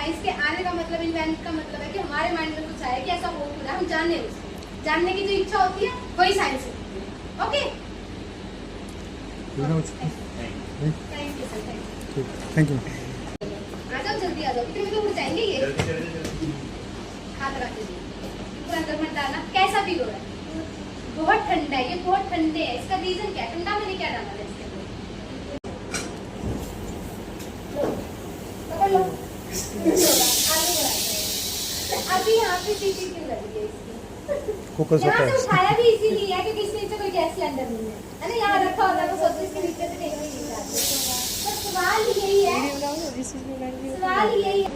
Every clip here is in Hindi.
साइंस के आने का मतलब, इन्वेंट का मतलब है कि हमारे माइंड में कुछ आया कि ऐसा हो क्यों रहा है, हम जानने उसको, जानने की जो इच्छा होती है वही साइंस होती है। Okay, thank you sir, thank you. आ जाओ जल्दी आ जाओ, कितने में तो उड़ जाएंगे ये। हाथ रख दीजिए, पूरा अंदर मत डालना। कैसा फील हो रहा है? बहुत ठंडा है, ये बहुत ठंडे है। इसका रीजन क्या है? ठंडा मैंने क्या डाला है इसके अंदर? पकड़ लो। आलू बनाते हैं। अभी यहाँ पे सीटी क्यों लगी है इसकी? यहाँ से उठाया भी इसीलिए है क्योंकि इसके नीचे कोई गैस सिलेंडर नहीं है ना, यहाँ रखा होता है तो सोचते इसके नीचे से कहीं नहीं जाते। तो सवाल यही है, सवाल यही है।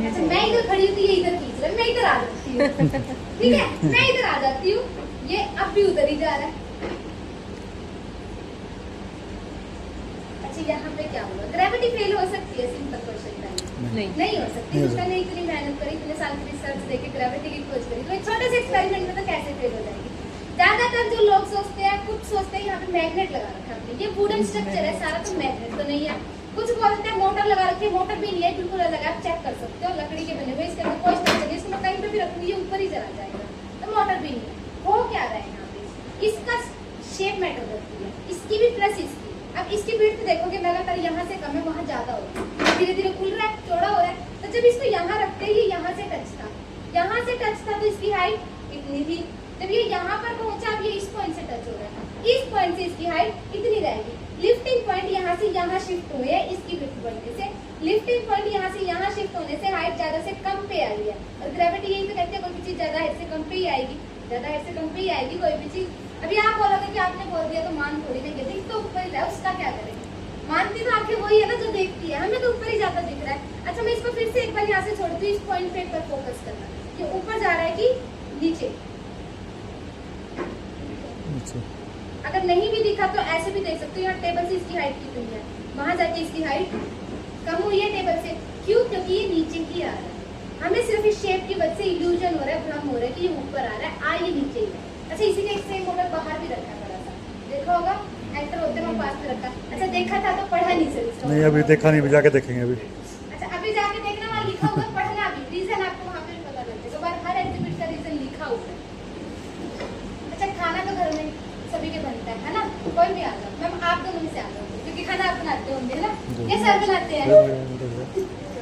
अच्छा, मैं इधर खड़ी हूँ तो ये इधर खींच रहा है, मैं इधर आ जाती हूँ, ठीक है, मैं इधर आ जाती हूँ, ये अब भी उधर ही जा रहा है। अच्छा, यहाँ पे क्या होगा? ग्रेविटी फेल हो सकती है? सिंपल क्वेश्चन नहीं हो सकती। उसका नहीं इतनी मेहनत करी, इतने साल की रिसर्च देके ग्रेविटी की खोज करी, तो एक छोटे से एक्सपेरिमेंट में तो कैसे फेल हो जाएगी? ज्यादातर जो लोग सोचते हैं, कुछ सोचते हैं यहाँ पे मैग्नेट लगा रखा है, ये वुडन स्ट्रक्चर है सारा, तो मैग्नेट तो नहीं है। कुछ बोलते हैं मोटर लगा रखी है, मोटर भी नहीं है, बिल्कुल अलग है, आप चेक कर सकते हो, लकड़ी के बने हुए, इसके अंदर कोई स्ट्रक्चर नहीं, इसको मैं कहीं पे भी रखूंगी ये ऊपर ही चला जाएगा, तो मोटर भी नहीं है। हो क्या रहा है यहाँ पे? इसका शेप मैटर करती है, इसकी भी प्लस इसकी। अब इसकी विड्थ देखोगे लगातार यहाँ से कम है, वहाँ ज्यादा होगा, धीरे धीरे खुल रहा है, चौड़ा हो रहा है। तो जब इसको यहाँ रखते ही यहाँ से टच था, यहाँ से टच था, तो इसकी हाइट इतनी थी। जब ये यहाँ पर पहुंचा, अब ये इस पॉइंट से टच हो रहा है, इस पॉइंट से इसकी हाइट इतनी रहेगी। लिफ्टिंग पॉइंट यहाँ से यहाँ शिफ्ट हुए है, इसकी विड्थ बढ़ने से। लिफ्टिंग पॉइंट यहाँ से यहाँ शिफ्ट होने से हाइट ज्यादा से कम पे आई है। और ग्रेविटी यही तो कहते हैं, कोई भी चीज ज्यादा हाइट से कम पे ही आएगी, ज्यादा हाइट से कम पे ही आएगी कोई भी चीज। अभी आप बोलोगे कि आपने बोल दिया तो मान थोड़ी नहीं गिरती, तो ऊपर ही है, उसका क्या करेंगे? मानती तो आखिर वही है ना जो देखती है, हमें तो ऊपर ही जाता दिख रहा है। अच्छा, मैं इसको फिर से एक बार यहाँ से छोड़ती हूँ, इस पॉइंट पे एक बार फोकस करना, कि ऊपर जा रहा है कि नीचे। अगर नहीं भी दिखा तो ऐसे भी देख सकते हो, यहाँ टेबल से इसकी हाइट कितनी है, वहां जाके इसकी हाइट कम हुई है टेबल से। क्यों? क्योंकि ये नीचे ही आ रहा है, हमें सिर्फ इस शेप की वजह से इल्यूजन हो रहा है, भ्रम हो रहा है कि ये ऊपर आ रहा है, ये नीचे ही है। अच्छा, इसी का एक सेम मॉडल बाहर भी रखा है, बड़ा सा देखा होगा, एंटर होते मैं पास में रखा। अच्छा, देखा था तो पढ़ा नहीं सर? नहीं, अभी देखा नहीं, जाके देखेंगे अभी। अच्छा, अभी जाके देखना, वहाँ लिखा होगा, पढ़ना भी, रीजन आपको वहाँ पे पता लग जाएगा, हर एग्जिबिट का रीजन लिखा हुआ है। अच्छा, खाना तो घर में सभी के बनता है ना, कोई भी आ जाओ, मैम आप दोनों में से आ जाओ, क्योंकि खाना आप बनाते होंगे ना, ये सर बनाते हैं,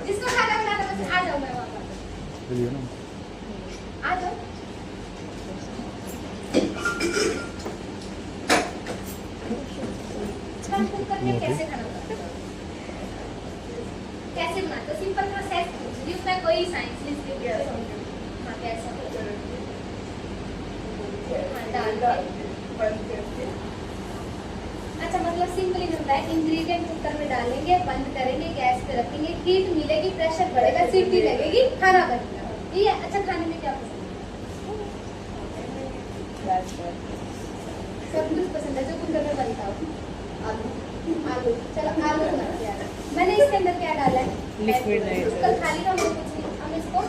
जिसको खाना बनाना बस आ जाओ, मैं वहाँ आ जाओ। कुकर में कैसे खाना बनाते हो? कैसे बनाते हो? सिंपल प्रोसेस पूछ रही हूँ मैं, कोई साइंस नहीं। हाँ, कैसा? अच्छा, मतलब सिंपल ही होता है, इंग्रेडिएंट कुकर में डालेंगे, बंद करेंगे, गैस पे रखेंगे, हीट मिलेगी, प्रेशर बढ़ेगा, सीटी लगेगी, खाना बनेगा। ठीक है। अच्छा, खाने में क्या पसंद है? सब कुछ पसंद है जो कुकर में बनता हो। आलू, चलो आलू बनाते हैं। मैंने इसके अंदर क्या डाला है? Liquid nitrogen. कल खाली का कुछ नहीं, हम इसको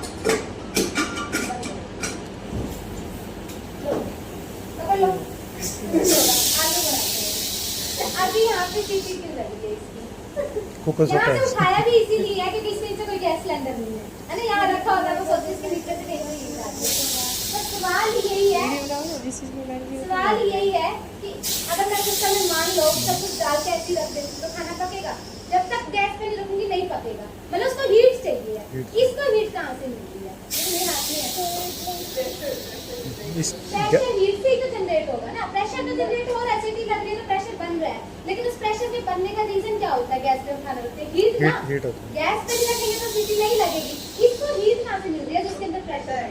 पकड़ लो। आलू बनाते हैं। अभी यहाँ पे सीटी क्यों लगी है इसकी? यहाँ से उठाया भी इसीलिए है क्योंकि इसके नीचे कोई गैस सिलेंडर नहीं है ना, यहाँ रखा होता है तो सोचते इसके नीचे से कहीं नहीं जाते। सवाल यही है कि अगर मैं कुकर में मान लो सब कुछ डाल के ऐसे रख देती तो खाना पकेगा? जब तक गैस पे नहीं रखूंगी नहीं पकेगा, मतलब उसको हीट चाहिए है। इसको हीट कहाँ से मिलती है? मेरे हाथ में है, प्रेशर हीट से ही तो जनरेट होगा ना, प्रेशर तो जनरेट हो रहा है, सीटी लग रही है तो प्रेशर बन रहा है, लेकिन उस प्रेशर के बनने का रीजन क्या होता है? गैस पे खाना रखते हैं, हीट ना, गैस पे नहीं रखेंगे तो सीटी नहीं लगेगी। इसको हीट कहाँ से मिल रही है जिसके अंदर प्रेशर है?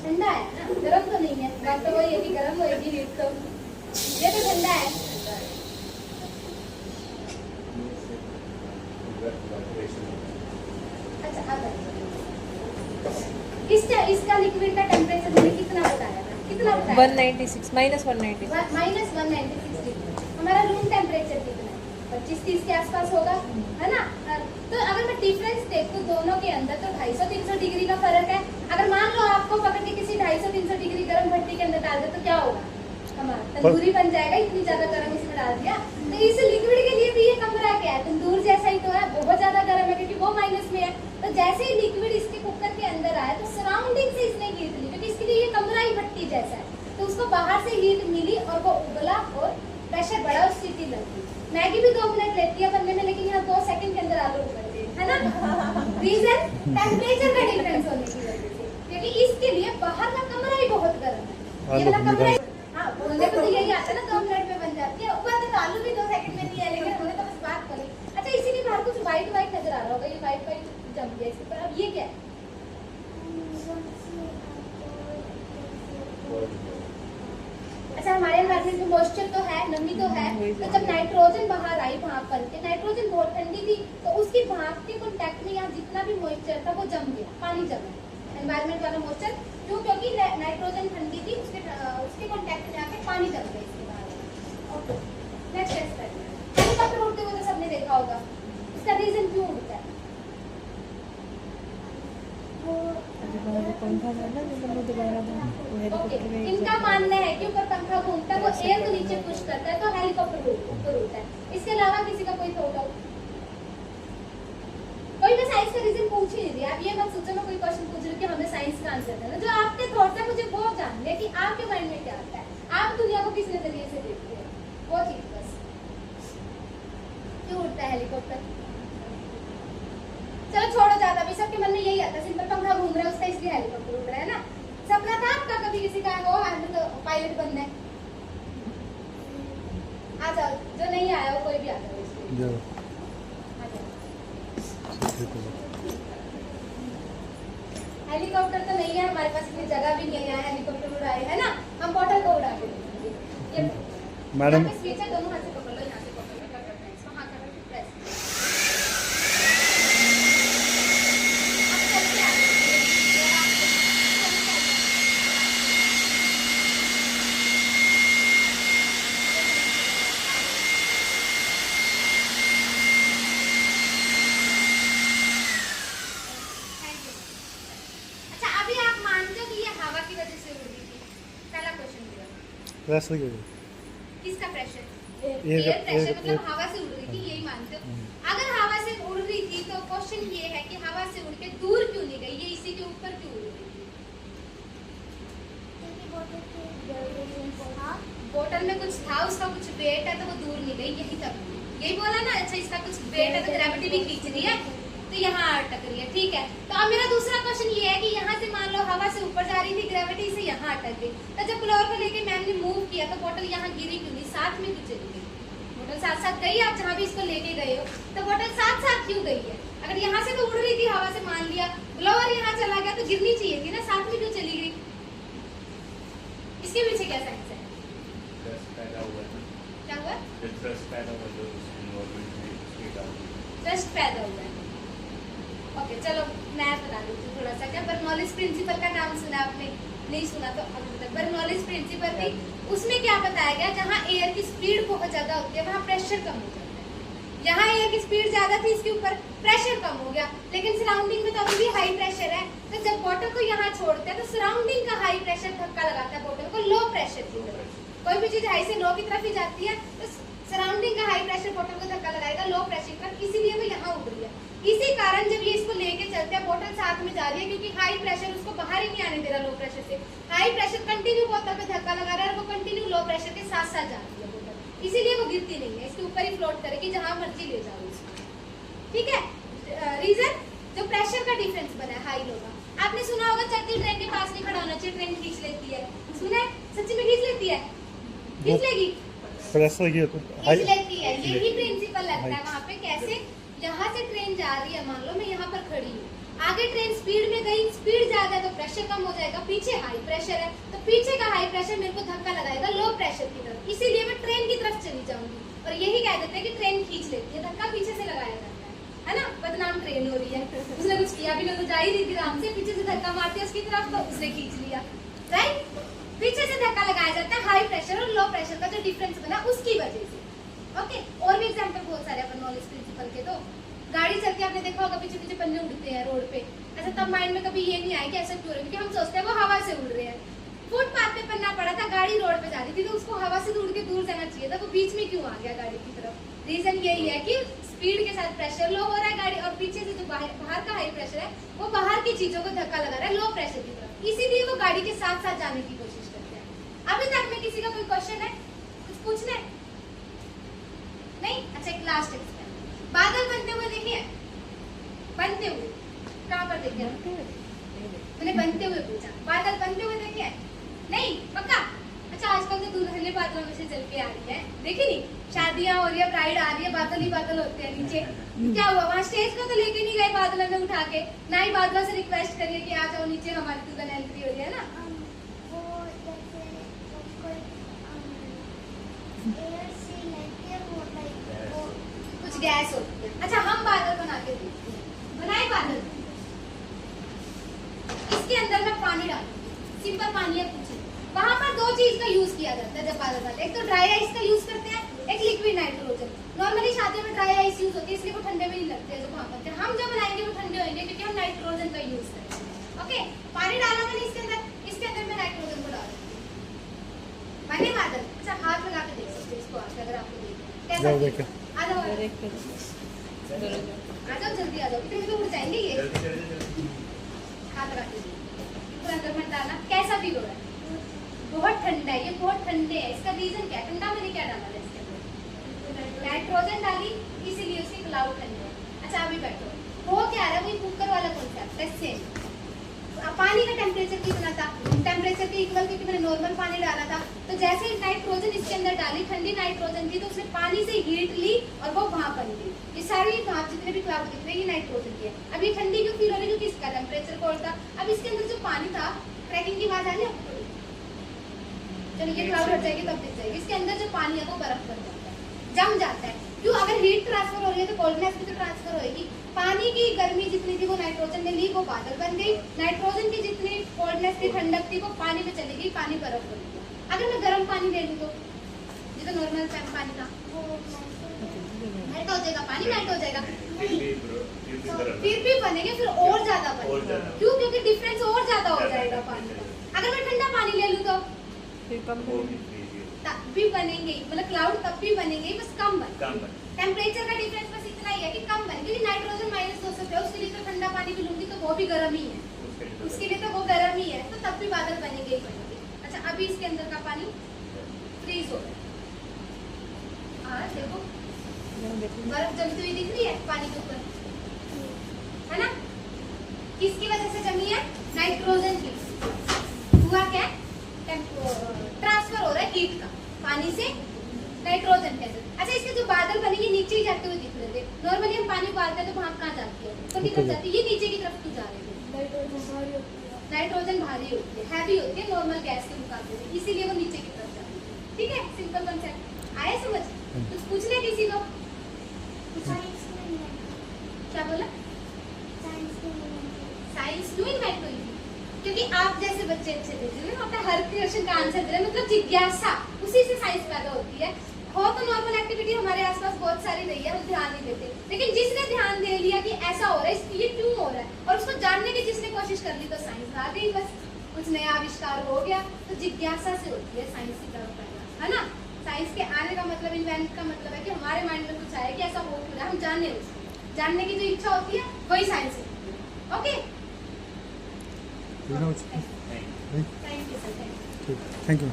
ठंडा है ना, गर्म तो नहीं है। बात तो वही है कि गर्म होएगी हीट, तो ये तो ठंडा है। अच्छा, अब इसका लिक्विड का टेम्परेचर मैंने कितना बताया था? कितना बताया? 196 -196 डिग्री। हमारा रूम टेम्परेचर कितना है? 25-30 के आसपास होगा, है ना। तो अगर मैं डिफरेंस देखूं दोनों के अंदर तो 250-300 डिग्री का फर्क है। अगर मान लो आपको पकड़ के किसी 250-300 डिग्री गर्म भट्टी के अंदर डाल दे तो क्या होगा? हमारा तंदूरी बन जाएगा, इतनी ज्यादा गर्म इसमें डाल दिया। तो इस लिक्विड के लिए भी ये कमरा क्या है? तंदूर जैसा ही तो है, बहुत ज्यादा गर्म है क्योंकि वो माइनस में है। तो जैसे ही लिक्विड इसके कुकर के अंदर आया तो सराउंडिंग से इसने हीट ली, क्योंकि इसके लिए ये कमरा ही भट्टी जैसा है, तो उसको बाहर से हीट मिली और वो उबला और प्रेशर बढ़ा और सीटी लगी। मैगी भी 2 मिनट लेती है बनने में, लेकिन यहाँ 2 सेकंड के अंदर आलू उबलते हैं, है ना? रीजन टेम्परेचर का डिफरेंस होने की वजह से, क्योंकि इसके लिए बाहर का कमरा ही बहुत गर्म है। ये वाला कमरा, हाँ, बोलने को तो यही आता है ना, 2 मिनट में बन जाती है। ऊपर तो आलू भी 2 सेकंड में नहीं है, लेकिन हमने तो बस बात करी। अच्छा, इसीलिए बाहर कुछ व्हाइट व्हाइट नजर आ रहा होगा, ये व्हाइट व्हाइट जम गया इसके ऊपर। अब ये क्या है? अच्छा, हमारे एनवायरनमेंट में मॉइस्चर तो है, नमी तो है, तो जब नाइट्रोजन बाहर आई भाप करके, नाइट्रोजन बहुत ठंडी थी, तो उसकी भाप के कांटेक्ट में यहाँ जितना भी मॉइस्चर था वो जम गया, पानी जम गया, एनवायरनमेंट वाला मॉइस्चर। क्यों? क्योंकि नाइट्रोजन ठंडी थी, उसके कांटेक्ट में आके पानी जम गया इसके बाहर। नेक्स्ट एक्सपेरिमेंट, हेलीकॉप्टर उड़ते हुए तो सबने देखा होगा, इसका रीजन क्यों उड़ता है? पंखा था ना जो हम दोबारा ओके, इनका मानना है कि ऊपर पंखा घूमता है, वो एयर को नीचे पुश करता है, तो हेलीकॉप्टर ऊपर उड़ता है। इसके अलावा किसी का कोई थॉट आउट? कोई मैं साइंस का रीजन पूछ ही नहीं रही, आप ये मत सोचो मैं कोई क्वेश्चन पूछ रही हूँ कि हमें साइंस का आंसर देना। जो आपके थॉट है मुझे वो जानना है कि आपके माइंड में क्या आता है, आप दुनिया को किस नजरिए से देखते हैं, वो चीज बस। क्यों उड़ता है हेलीकॉप्टर? चलो छोड़ो ज्यादा, भी सबके मन में यही आता है, सिंपल पंखा घूम रहा है उसका, इसलिए हेलीकॉप्टर उड़ रहा है ना। सपना था आपका कभी किसी का हो पायलट बनना है? आ जाओ, जो नहीं आया हो कोई भी आ जाओ इसलिए। आ जाओ। हेलीकॉप्टर तो नहीं है हमारे पास, इतनी जगह भी नहीं है हेलीकॉप्टर उड़ाए, है ना? हम बॉटल को उड़ा के देंगे। ये मैडम, स्पीच है, दोनों हाथ से पकड़ लो, यहाँ से पकड़ लो, कर करते हैं इसको, हाँ कर प्रेस। प्रेशर के किसका pressure? Air air pressure, air- मतलब हवा से उड़ रही थी, यही मानते हो? अगर हवा से उड़ रही थी तो क्वेश्चन ये है कि हवा से उड़ के दूर क्यों नहीं गई, ये इसी के ऊपर क्यों उड़ रही थी? बोतल में कुछ था, उसका कुछ वेट है तो वो दूर नहीं गई, यही तक यही बोला ना। अच्छा, इसका कुछ वेट है तो ग्रेविटी भी खींच रही है, तो यहाँ अटक रही है, ठीक है। तो अब मेरा दूसरा क्वेश्चन ये है कि यहाँ से मान लो हवा से ऊपर जा रही थी, ग्रेविटी से यहाँ अटक गई, तो जब फ्लोर को लेके मैम ने मूव किया तो बोतल यहाँ गिरी क्यों नहीं, साथ में क्यों चली गई? बोतल साथ साथ गई, आप जहाँ भी इसको लेके गए हो, तो बोतल साथ साथ क्यों गई है? अगर यहाँ से तो उड़ रही थी हवा से, मान लिया ब्लोअर यहाँ चला गया तो गिरनी चाहिए थी ना, साथ में क्यों चली गई? इसके पीछे क्या साइंस है? क्या हुआ? ट्रस्ट पैदा हुआ है। ओके, चलो मैं बता देती हूँ थोड़ा सा। क्या बर्नौलीज प्रिंसिपल का नाम सुना आपने? नहीं सुना तो अभी तक। बर्नौलीज प्रिंसिपल थी, उसमें क्या बताया गया, जहाँ एयर की स्पीड बहुत ज्यादा होती है वहाँ प्रेशर कम हो जाता है। यहाँ एयर की स्पीड ज्यादा थी, इसके ऊपर प्रेशर कम हो गया, लेकिन सराउंडिंग में तो अभी भी हाई प्रेशर है। तो जब बॉटल को यहाँ छोड़ते हैं तो सराउंडिंग का हाई प्रेशर धक्का लगाता है बॉटल को लो प्रेशर की तरफ। कोई भी चीज हाई से लो की तरफ ही जाती है तो सराउंडिंग का हाई प्रेशर बॉटल को धक्का लगाएगा लो प्रेशर पर, इसीलिए वो यहाँ उड़ रही है। इसी कारण जब ये इसको लेके चलते हैं, बोतल साथ में जा रही है क्योंकि हाई प्रेशर उसको बाहर ही नहीं आने दे रहा लो प्रेशर से। हाई प्रेशर कंटिन्यू बोतल पे धक्का लगा रहा है और वो कंटिन्यू लो प्रेशर के साथ साथ जा रही है बोतल, इसीलिए वो गिरती नहीं है, इसके ऊपर ही फ्लोट करेगी जहां मर्जी ले जाओ इसको, ठीक है। रीजन जो प्रेशर का डिफरेंस बना है हाई लो का। आपने सुना होगा चलती ट्रेन के पास नहीं खड़ा होना चाहिए, ट्रेन खींच लेती है, सुना है? सच्ची में खींच लेती है? खींच लेगी? प्रेशर ये तो खींच लेती है, यही प्रिंसिपल लगता है वहाँ पे। कैसे? यहाँ से ट्रेन जा रही है, मान लो मैं यहाँ पर खड़ी हूँ, आगे ट्रेन स्पीड में गई, स्पीड ज्यादा है तो प्रेशर कम हो जाएगा, पीछे हाई प्रेशर है तो पीछे का हाई प्रेशर मेरे को धक्का लगाएगा लो प्रेशर की तरफ, इसीलिए मैं ट्रेन की तरफ चली जाऊंगी। और यही कह देते हैं कि ट्रेन खींच लेती है, धक्का पीछे से लगाया जाता है ना। बदनाम ट्रेन हो रही है, उसने कुछ किया भी नहीं, तो जा ही रही थी आराम से, पीछे से धक्का मारती है उसकी तरफ तो उसने खींच लिया, राइट। पीछे से धक्का लगाया जाता है हाई प्रेशर और लो प्रेशर का जो डिफरेंस बना उसकी वजह से। ओके, और भी एग्जांपल बहुत सारे अपन नॉलेज प्रिंसिपल के। तो गाड़ी चलती है, आपने देखा होगा पीछे पीछे पन्ने उड़ते हैं रोड पे। अच्छा, तब माइंड में कभी ये नहीं आया कि ऐसा क्यों हो रहा है, क्योंकि हम सोचते हैं वो हवा से उड़ रहे हैं। फुटपाथ पे पन्ना पड़ा था, गाड़ी रोड पे जा रही थी तो उसको हवा से उड़ के दूर जाना चाहिए था, वो बीच में क्यों आ गया गाड़ी की तरफ? रीजन यही है कि स्पीड के साथ प्रेशर लो हो रहा है गाड़ी, और पीछे से जो बाहर का हाई प्रेशर है वो बाहर की चीजों को धक्का लगा रहा है लो प्रेशर की तरफ, इसीलिए वो गाड़ी के साथ साथ जाने की कोशिश करते हैं। अभी तक में किसी का कोई क्वेश्चन है, कुछ पूछना है? नहीं? अच्छा, एक लास्ट एक्सपेरिमेंट, बादल बनते हुए देखिए, बनते हुए कहाँ पर देखिए? मैंने बनते हुए पूछा, बादल बनते हुए देखिए? नहीं? पक्का? अच्छा, आजकल तो दुल्हने बादलों में से चल के आ रही है, देखी नहीं? शादियां हो रही है, ब्राइड आ रही है, बादल ही बादल होते हैं नीचे। क्या हुआ वहाँ? स्टेज को तो लेके नहीं गए बादलों ने उठा के, ना ही बादलों से रिक्वेस्ट करिए कि आ जाओ नीचे, हमारी दुल्हन एंट्री हो रही है ना। कुछ गैस होती है। अच्छा, हम बादल बना के देखते हैं, बनाए बादल, इसके अंदर मैं पानी डालूंगी, सिंपल पानी है, पूछिए। वहाँ पर दो चीज का यूज किया जाता है जब बादल बनते हैं, एक तो ड्राई आइस का यूज करते हैं, एक लिक्विड नाइट्रोजन। नॉर्मली शादी में ड्राई आइस यूज होती है, इसलिए वो ठंडे में नहीं लगते जो वहाँ बनते हैं। हम जब बनाएंगे वो ठंडे होंगे क्योंकि हम नाइट्रोजन का यूज करेंगे। ओके, पानी डाला मैंने इसके अंदर मैं नाइट्रोजन को डाल दूंगी, बने बादल। अच्छा, हाथ लगा के देख सकते हैं इसको, अगर आपको कैसा आ जाओ, आ जाओ जल्दी, आ जाओ, इतने तो उड़ जाएंगे ये। हाथ लगा के पूरा अंदर मत डालना। कैसा फील हो रहा है? बहुत ठंडा है, ये बहुत ठंडे है। इसका रीजन क्या है? ठंडा मैंने क्या डाला है इसके अंदर? नाइट्रोजन डाली, इसीलिए उसके क्लाउड ठंडे हैं। अच्छा, अभी बैठो, वो क्या है? वही कुकर वाला कॉन्सेप्ट है, सेम। पानी का टेम्परेचर कितना था? टेम्परेचर के इक्वल, क्योंकि मैंने नॉर्मल पानी डाला था। तो जैसे ही नाइट्रोजन इसके अंदर डाली, ठंडी नाइट्रोजन थी, तो उसने पानी से हीट ली और वो भाप बन गई। ये सारी भाप जितने भी क्लाउड दिख रहे हैं ये नाइट्रोजन की है। अब ये ठंडी क्यों फील हो रही है? क्योंकि इसका टेम्परेचर कोल्ड था। अब इसके अंदर जो पानी था, क्रैकिंग की आवाज आ रही है आपको? चलो, ये क्लाउड हट जाएगी तब दिख जाएगी। इसके अंदर जो पानी है वो बर्फ बन जाता है, जम जाता है। क्यों? अगर हीट ट्रांसफर हो रही है तो कोल्डनेस भी तो ट्रांसफर होगी। पानी की गर्मी जितनी थी वो नाइट्रोजन ने ली, वो बादल बन गई। नाइट्रोजन की जितनी कोल्डनेस थी, ठंडक थी, वो पानी में चली गई, पानी बर्फ बन गया। अगर मैं गर्म पानी ले लूँ तो ये तो नॉर्मल पानी था, मेल्ट हो जाएगा, पानी मेल्ट हो जाएगा, फिर भी बनेंगे, फिर और ज्यादा बनेगा। क्यों? क्योंकि डिफरेंस और ज्यादा हो जाएगा पानी का। अगर मैं ठंडा पानी ले लूँ तो तब भी बनेंगे, मतलब क्लाउड तब भी बनेंगे, बस कम बनेंगे। टेम्परेचर का डिफरेंस बस इतना ही है कि कम बने, क्योंकि नाइट्रोजन -200 पे, उसके लिए तो ठंडा पानी भी लूंगी तो वो भी गर्म ही है, उसके लिए तो वो गर्म ही है, तो तब भी बादल बनेंगे ही बनेंगे। अच्छा, अभी इसके अंदर का पानी फ्रीज हो गया, देखो बर्फ जमती हुई दिख रही है पानी के ऊपर, है ना? किसकी वजह से जमी है? नाइट्रोजन की। हुआ क्या? ट्रांसफर हो रहा है हीट का पानी से नाइट्रोजन के अंदर। अच्छा, इसके जो बादल बने ये नीचे ही जाते हुए दिख रहे थे। नॉर्मली हम पानी उबालते हैं तो भाप कहाँ जाती है? ऊपर की तरफ जाती है, ये नीचे की तरफ क्यों जा रहे थे? नाइट्रोजन भारी होती है, हैवी होती है नॉर्मल गैस के मुकाबले में, इसीलिए वो नीचे की तरफ जाती है। ठीक है, सिंपल कॉन्सेप्ट आया समझ? कुछ पूछना किसी को? क्या बोला? साइंस क्यों इन्वाइट हुई? क्योंकि आप जैसे बच्चे अच्छे थे जिन्होंने अपना हर क्वेश्चन का आंसर दिया, मतलब जिज्ञासा, उसी से साइंस पैदा होती है। हो तो नॉर्मल एक्टिविटी हमारे आसपास बहुत सारी रही है, हम ध्यान नहीं देते, लेकिन जिसने ध्यान दे लिया कि ऐसा हो रहा है, ये क्यों हो रहा है, और उसको जानने की जिसने कोशिश कर ली, तो साइंस आ गई, बस कुछ नया आविष्कार हो गया। तो जिज्ञासा से होती है साइंस की तरफ पैदा, है ना? साइंस के आने का मतलब, इन्वेंट का मतलब है कि हमारे माइंड में कुछ आया कि ऐसा हो क्यों रहा है, हम जाने, उसको जानने की जो इच्छा होती है वही साइंस है। Okay, thank you sir, thank you.